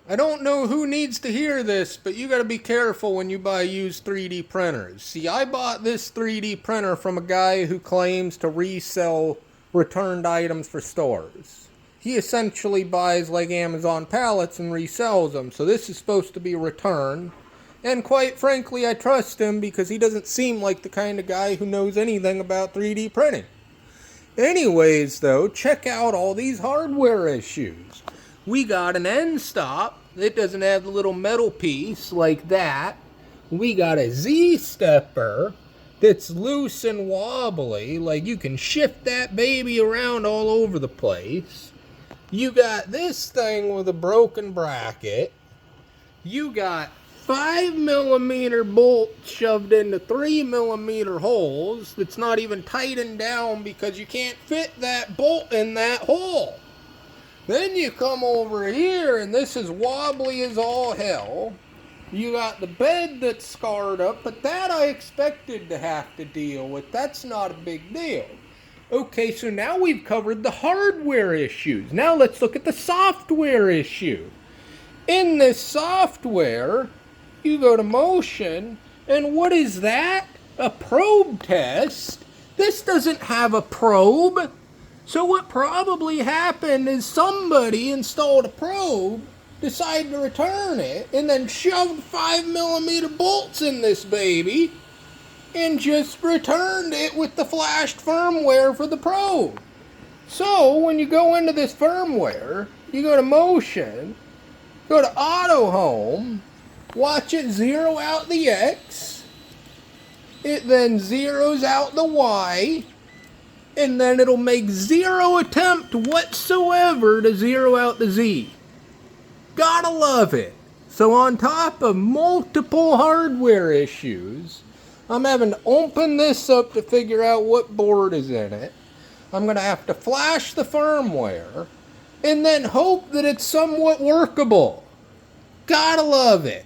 I don't know who needs to hear this, but you gotta be careful when you buy used 3D printers. See, I bought this 3D printer from a guy who claims to resell returned items for stores. He essentially buys like Amazon pallets and resells them, so this is supposed to be a return. And quite frankly, I trust him because he doesn't seem like the kind of guy who knows anything about 3D printing. Anyways, though, check out all these hardware issues. We got an end stop that doesn't have the little metal piece like that. We got a Z-stepper that's loose and wobbly, like you can shift that baby around all over the place. You got this thing with a broken bracket. You got 5mm bolts shoved into 3mm holes that's not even tightened down because you can't fit that bolt in that hole. Then you come over here and this is wobbly as all hell. You got the bed that's scarred up, but that I expected to have to deal with. That's not a big deal. Okay, so now we've covered the hardware issues. Now let's look at the software issue. In this software, you go to Motion, and what is that? A probe test? This doesn't have a probe. So what probably happened is somebody installed a probe, decided to return it, and then shoved 5mm bolts in this baby, and just returned it with the flashed firmware for the probe. So when you go into this firmware, you go to Motion, go to Auto Home, watch it zero out the X, it then zeroes out the Y, and then it'll make zero attempt whatsoever to zero out the Z. Gotta love it. So on top of multiple hardware issues, I'm having to open this up to figure out what board is in it. I'm going to have to flash the firmware, and then hope that it's somewhat workable. Gotta love it.